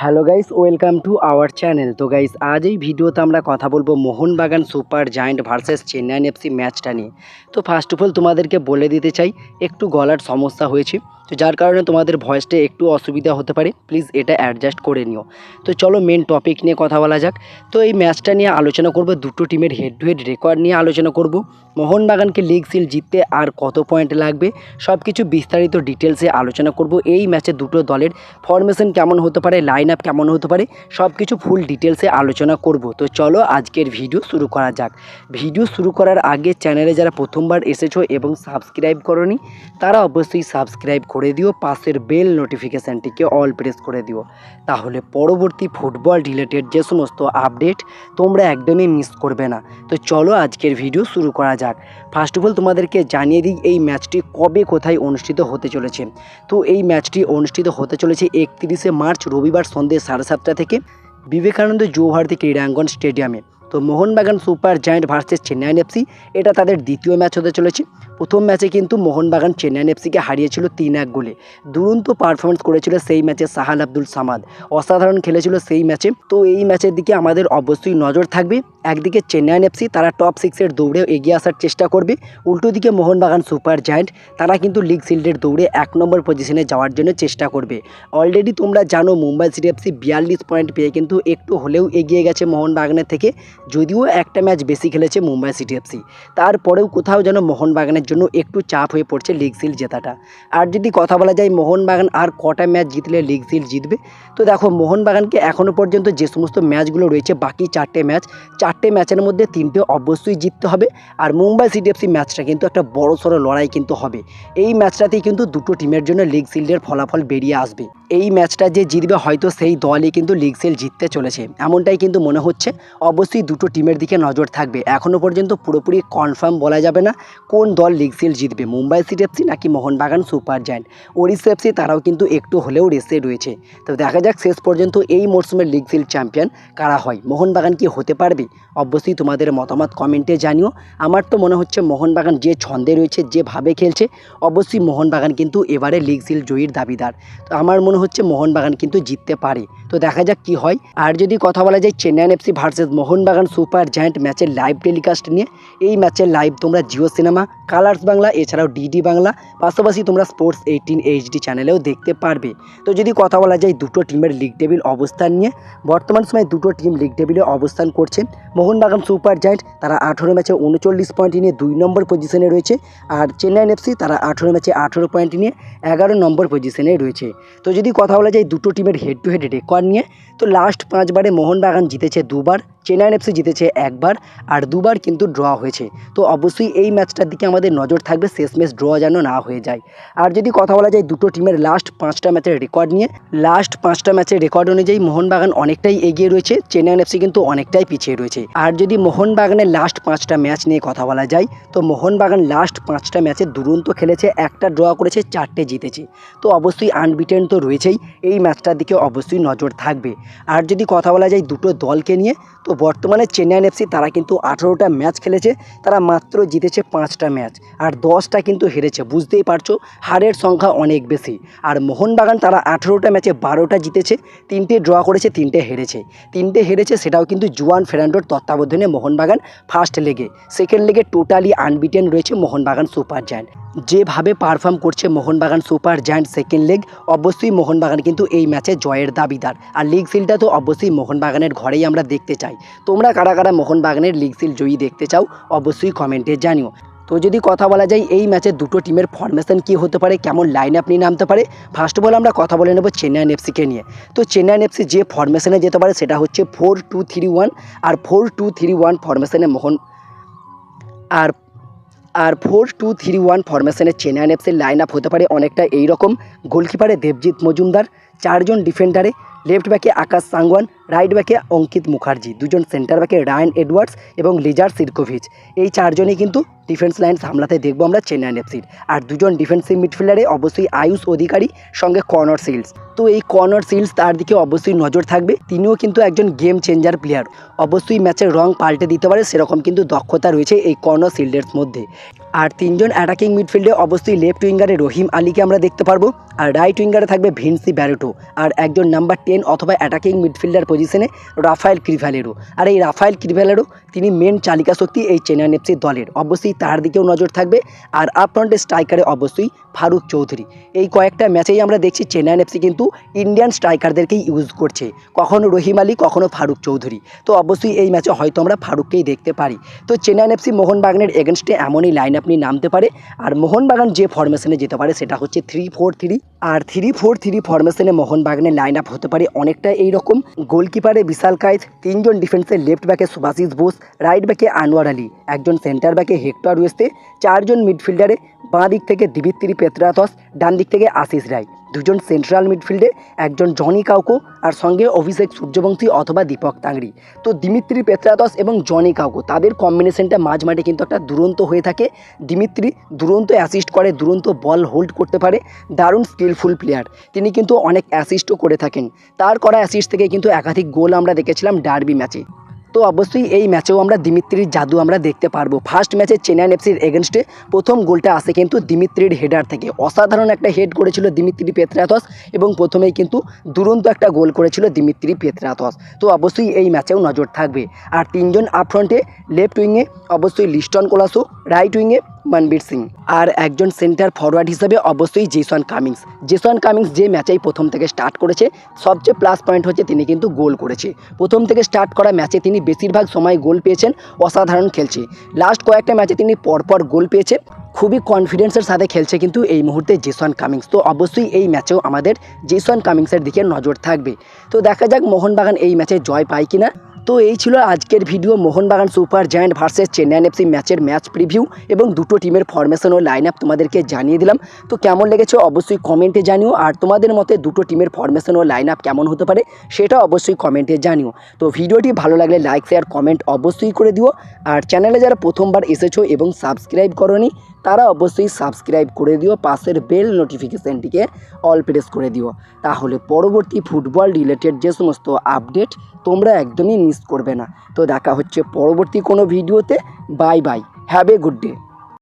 Hello guys, welcome to our channel. তো guys, আজ এই ভিডিওতে আমরা কথা বলবো Mohun Bagan super giant versus Chennaiyin FC ম্যাচটা নিয়ে। তো ফার্স্ট অফ অল তোমাদেরকে বলে দিতে চাই, একটু গলার সমস্যা হয়েছে, তো যার কারণে তোমাদের ভয়েসটা একটু অসুবিধা হতে পারে, প্লিজ এটা অ্যাডজাস্ট করে নিও। তো চলো মেন টপিক নিয়ে কথা বলা যাক। তো এই ম্যাচটা নিয়ে আলোচনা করব, দুটো টিমের হেড টু হেড রেকর্ড নিয়ে আলোচনা করব, মোহনবাগানকে লিগ সিল জিততে আর কত পয়েন্ট লাগবে, সব কিছু বিস্তারিত ডিটেলসে আলোচনা করব। এই ম্যাচে দুটো দলের ফরমেশন কেমন হতে পারে, লাইন আপ কেমন হতে পারে, সব কিছু ফুল ডিটেলসে আলোচনা করব। তো চলো আজকের ভিডিও শুরু করা যাক। ভিডিও শুরু করার আগে চ্যানেলে যারা প্রথমবার এসেছো এবং সাবস্ক্রাইব করোনি, তারা অবশ্যই সাবস্ক্রাইব করে দিও, পাশের বেল নোটিফিকেশানটিকে অল প্রেস করে দিও, তাহলে পরবর্তী ফুটবল রিলেটেড যে সমস্ত আপডেট তোমরা একদমই মিস করবে না। তো চলো আজকের ভিডিও শুরু করা যাক। ফার্স্ট অফ অল তোমাদেরকে জানিয়ে দিই এই ম্যাচটি কবে কোথায় অনুষ্ঠিত হতে চলেছে। তো এই ম্যাচটি অনুষ্ঠিত হতে চলেছে 31শে মার্চ রবিবার সন্ধ্যে 7:30 থেকে বিবেকানন্দ যুবভারতী ক্রীড়াঙ্গন স্টেডিয়ামে। তো Mohun Bagan super giant versus Chennaiyin FC, এটা তাদের দ্বিতীয় ম্যাচ হতে চলেছে। প্রথম ম্যাচে কিন্তু মোহনবাগান চেন্নাইন এফসিকে হারিয়েছিল 3-1 গোলে। দুরন্ত পারফরমেন্স করেছিল সেই ম্যাচে সাহাল আব্দুল সামাদ, অসাধারণ খেলেছিল সেই ম্যাচে। তো এই ম্যাচের দিকে আমাদের অবশ্যই নজর থাকবে। একদিকে চেন্নাইন এফসি, তারা টপ 6-এর দৌড়েও এগিয়ে আসার চেষ্টা করবে, উল্টো দিকে মোহনবাগান সুপার জায়ান্ট, তারা কিন্তু লিগ শিল্ডের দৌড়ে 1 নম্বর পজিশনে যাওয়ার জন্য চেষ্টা করবে। অলরেডি তোমরা জানো মুম্বাই সিটি এফসি 42 পয়েন্ট পেয়ে কিন্তু একটু হলেও এগিয়ে গেছে মোহনবাগানের থেকে, যদিও একটা ম্যাচ বেশি খেলেছে মুম্বাই সিটি এফসি, তারপরেও কোথাও যেন মোহনবাগানের জন্য একটু চাপ হয়ে পড়ছে লিগ সিল জেতাটা। আর যদি কথা বলা যায় মোহনবাগান আর কটা ম্যাচ জিতলে লিগ সিল জিতবে, তো দেখো মোহনবাগানকে এখনও পর্যন্ত যে সমস্ত ম্যাচগুলো রয়েছে, বাকি 4টে ম্যাচের মধ্যে 3টে অবশ্যই জিততে হবে। আর মুম্বাই সিটি এফসি ম্যাচটা কিন্তু একটা বড়সড় লড়াই কিন্তু হবে। এই ম্যাচটাতেই কিন্তু দুটো টিমের জন্য লিগ সিল্ডের ফলাফল বেরিয়ে আসবে। এই ম্যাচটা যে জিতবে হয়তো সেই দলই কিন্তু লিগ সিল জিততে চলেছে, এমনটাই কিন্তু মনে হচ্ছে। অবশ্যই দুটো টিমের দিকে নজর থাকবে। এখনও পর্যন্ত পুরোপুরি কনফার্ম বলা যাবে না কোন দল লিগ সিল জিতবে, মুম্বাই সিটি এফসি নাকি Mohun Bagan super giant. Odisha FC তারাও কিন্তু একটু হলেও রেসে রয়েছে। তো দেখা যাক শেষ পর্যন্ত এই মরশুমের লিগ সিল চ্যাম্পিয়ন কারা হয়। মোহনবাগান কি হতে পারবে? অবশ্যই তোমাদের মতামত কমেন্টে জানিও। আমার তো মনে হচ্ছে মোহনবাগান যে ছন্দে রয়েছে, যেভাবে খেলছে, অবশ্যই মোহনবাগান কিন্তু এবারে লিগ সিল জয়ীর দাবিদার। তো আমার মনে হচ্ছে মোহনবাগান কিন্তু জিততে পারে। তো দেখা যাক কি হয়। আর যদি কথা বলা যায় Chennaiyin FC versus Mohun Bagan super giant ম্যাচের লাইভ টেলিকাস্ট নিয়ে, এই ম্যাচের লাইভ তোমরা জিও সিনেমা, কালার্স বাংলা, এছাড়াও ডিডি বাংলা, পাশাপাশি তোমরা স্পোর্টস 18 এইচডি চ্যানেলেও দেখতে পারবে। তো যদি কথা বলা যায় দুটো টিমের লিগ টেবিল অবস্থান নিয়ে, বর্তমান সময়ে দুটো টিম লিগ টেবিলে অবস্থান করছে। মোহনবাগান সুপার জায়ান্ট তারা 18 ম্যাচে 39 পয়েন্ট নিয়ে 2 নম্বর পজিশনে রয়েছে, আর চেন্নাইন এফসি তারা 18 ম্যাচে 18 পয়েন্ট নিয়ে 11 নম্বর পজিশনে রয়েছে। তো যদি কথা বলা যায় দুটো টিমের হেড টু হেড রেকর্ড নিয়ে, তো লাস্ট 5 বারে মোহনবাগান জিতেছে 2বার, চেন্নাইন এফসি জিতেছে 1বার, আর 2বার কিন্তু ড্র হয়েছে। তো অবশ্যই এই ম্যাচটার দিকে আমাদের নজর থাকবে, শেষমেশ ড্র যেন না হয়ে যায়। আর যদি কথা বলা যায় দুটো টিমের লাস্ট 5টা ম্যাচের রেকর্ড নিয়ে, লাস্ট 5টা ম্যাচের রেকর্ড অনুযায়ী মোহনবাগান অনেকটাই এগিয়ে রয়েছে, চেন্নাইন এফসি কিন্তু অনেকটাই পিছিয়ে রয়েছে। আর যদি মোহনবাগানের লাস্ট 5টা ম্যাচ নিয়ে কথা বলা যায়, তো মোহনবাগান লাস্ট 5টা ম্যাচে দুরন্ত খেলেছে, একটা ড্র করেছে, 4টে জিতেছে। তো অবশ্যই আনবিটেন তো রয়েছেই, এই ম্যাচটার দিকে অবশ্যই নজর থাকবে। আর যদি কথা বলা যায় দুটো দলকে নিয়ে, তো বর্তমানে চেন্নাইন এফসি তারা কিন্তু 18টা ম্যাচ খেলেছে, তারা মাত্র জিতেছে 5টা ম্যাচ, আর 10টা কিন্তু হেরেছে। বুঝতেই পারছো হারের সংখ্যা অনেক বেশি। আর মোহনবাগান তারা 18টা ম্যাচে 12টা জিতেছে, 3টে ড্র করেছে, 3টে হেরেছে, সেটাও কিন্তু জুয়ান ফেরান্ডোর তত্ত্বাবধানে মোহনবাগান ফার্স্ট লেগে। সেকেন্ড লেগে টোটালি আনবিটেন রয়েছে মোহনবাগান সুপার জায়ান্ট। যেভাবে পারফর্ম করছে Mohun Bagan super giant second leg, অবশ্যই মোহনবাগান কিন্তু এই ম্যাচে জয়ের দাবিদার। আর লিগ সিলটা তো অবশ্যই মোহনবাগানের ঘরেই আমরা দেখতে চাই। তোমরা কারা কারা মোহনবাগানের লিগ সিল জয়ী দেখতে চাও অবশ্যই কমেন্টে জানিও। তো যদি কথা বলা যায় এই ম্যাচে দুটো টিমের ফরমেশন কী হতে পারে, কেমন লাইন আপ নিয়ে নামতে পারে, ফার্স্ট অফ অল আমরা কথা বলে নেব চেন্নাইন এফসিকে নিয়ে। তো চেন্নাইন এফসি যে ফরমেশনে যেতে পারে সেটা হচ্ছে 4-2-3-1, আর 4-2-3-1 ফরমেশনে আর 4-2-3-1 ফরমেশনে চেন্নাইন এফসির লাইন আপ হতে পারে অনেকটা এইরকম। গোলকিপারে দেবজিৎ মজুমদার, 4জন ডিফেন্ডারে, লেফট ব্যাকে আকাশ সাংওয়ান, রাইট ব্যাকে অঙ্কিত মুখার্জি, দুজন সেন্টার ব্যাকে রায়ান এডওয়ার্ডস এবং লিজার সিরকোভিচ। এই চারজনই কিন্তু ডিফেন্স লাইন সামলাতে দেখবো আমরা চেন্নাইন এফসির। আর দুজন ডিফেন্সিভ মিডফিল্ডারে অবশ্যই আয়ুষ অধিকারী, সঙ্গে কনর সিলস। তো এই কনর সিলস তার দিকে অবশ্যই নজর থাকবে, তিনিও কিন্তু একজন গেম চেঞ্জার প্লেয়ার, অবশ্যই ম্যাচের রং পাল্টে দিতে পারে সেরকম কিন্তু দক্ষতা রয়েছে এই কনর সিলসের মধ্যে। আর তিনজন অ্যাটাকিং মিডফিল্ডে অবশ্যই লেফট উইঙ্গারে রহিম আলীকে আমরা দেখতে পারবো, আর রাইট উইঙ্গারে থাকবে ভিনসি ব্যারেটো, আর একজন নাম্বার 10 অথবা অ্যাটাকিং মিডফিল্ডার পজিশনে রাফায়েল ক্রিভালেরো। আর এই রাফায়েল ক্রিভালেরো তিনি মেন চালিকা শক্তি এই চেন্নাইন এফসি দলের, অবশ্যই তার দিকেও নজর থাকবে। আর আপ ফ্রন্টে স্ট্রাইকারে অবশ্যই ফারুক চৌধুরী। এই কয়েকটা ম্যাচেই আমরা দেখছি চেন্নাইন এফসি কিন্তু ইন্ডিয়ান স্ট্রাইকারদেরকেই ইউজ করছে, কখনো রহিম আলী, কখনো ফারুক চৌধুরী। তো অবশ্যই এই ম্যাচে হয়তো আমরা ফারুককেই দেখতে পারি। তো চেন্নাইন এফসি মোহনবাগানের এগেনস্টে এমনই লাইন আপ নিয়ে নামতে পারে। আর মোহনবাগান যে ফরমেশনে যেতে পারে সেটা হচ্ছে 3-4-3। আর 3-4-3 ফরমেশনে মোহনবাগানের লাইন আপ হতে পারে অনেকটা এইরকম। গোলকিপারে বিশাল কায়েত, তিনজন ডিফেন্সে লেফট ব্যাকে সুভাশিস বোস, রাইট ব্যাকে আনোয়ার আলী, একজন সেন্টার ব্যাকে হেক্টর ওয়েস্তে, চারজন মিডফিল্ডারে বাঁ দিক থেকে দিমিত্রি পেত্রাতস, ডান দিক থেকে আশিস রায়, দুজন সেন্ট্রাল মিডফিল্ডে একজন জনি কাউকো আর সঙ্গে অভিষেক সূর্যবংশী অথবা দীপক তাংড়ি। তো দিমিত্রি পেত্রাতস এবং জনি কাউকো তাদের কম্বিনেশনটা মাঝ মাঠে কিন্তু একটা দুরন্ত হয়ে থাকে। দিমিত্রি দুরন্ত অ্যাসিস্ট করে, দুরন্ত বল হোল্ড করতে পারে, দারুণ স্কিলফুল প্লেয়ার, তিনি কিন্তু অনেক অ্যাসিস্টও করে থাকেন। তার করা অ্যাসিস্ট থেকে কিন্তু একাধিক গোল আমরা দেখেছিলাম ডার্বি ম্যাচে। তো অবশ্যই এই ম্যাচেও আমরা দিমিত্রির জাদু আমরা দেখতে পারবো। ফার্স্ট ম্যাচে চেন্নাইন এফসির এগেনস্টে প্রথম গোলটা আসে কিন্তু দিমিত্রির হেডার থেকে, অসাধারণ একটা হেড করেছিল দিমিত্রি পেত্রাতস এবং প্রথমেই কিন্তু দুরন্ত একটা গোল করেছিল দিমিত্রি পেত্রাতস। তো অবশ্যই এই ম্যাচেও নজর থাকবে। আর তিনজন আপফ্রন্টে লেফট উইংয়ে অবশ্যই লিস্টন কোলাসো, রাইট উইংয়ে মনবীর সিং, আর একজন সেন্টার ফরওয়ার্ড হিসেবে অবশ্যই জেসন কামিংস। জেসন কামিংস যে ম্যাচেই প্রথম থেকে স্টার্ট করেছে, সবচেয়ে প্লাস পয়েন্ট হচ্ছে তিনি কিন্তু গোল করেছে। প্রথম থেকে স্টার্ট করা ম্যাচে তিনি বেশিরভাগ সময় গোল পেয়েছেন, অসাধারণ খেলছে। লাস্ট কয়েকটা ম্যাচে তিনি পরপর গোল পেয়েছে, খুবই কনফিডেন্সের সাথে খেলছে কিন্তু এই মুহূর্তে জেসন কামিংস। তো অবশ্যই এই ম্যাচেও আমাদের জেসন কামিংসের দিকে নজর থাকবে। তো দেখা যাক মোহনবাগান এই ম্যাচে জয় পায় কিনা। তো এই ছিল আজকের video, Mohun Bagan super giant versus Chennaiyin FC ম্যাচের ম্যাচ প্রিভিউ এবং দুটো টিমের ফরমেশন ও লাইন আপ তোমাদেরকে জানিয়ে দিলাম। তো কেমন লেগেছে অবশ্যই কমেন্টে জানিও, আর তোমাদের মতে দুটো টিমের ফরমেশন ও লাইন আপ কেমন হতে পারে সেটা অবশ্যই কমেন্টে জানিও। তো ভিডিওটি ভালো লাগলে লাইক শেয়ার কমেন্ট অবশ্যই করে দিও। আর চ্যানেলে যারা প্রথমবার এসেছো এবং সাবস্ক্রাইব করোনি তারা অবশ্যই সাবস্ক্রাইব করে দিও, পাশের বেল নোটিফিকেশানটিকে অল প্রেস করে দিও, তাহলে পরবর্তী ফুটবল রিলেটেড যে সমস্ত আপডেট তোমরা একদমই মিস করবে না। তো দেখা হচ্ছে পরবর্তী কোনো ভিডিওতে। Bye bye, have a good day.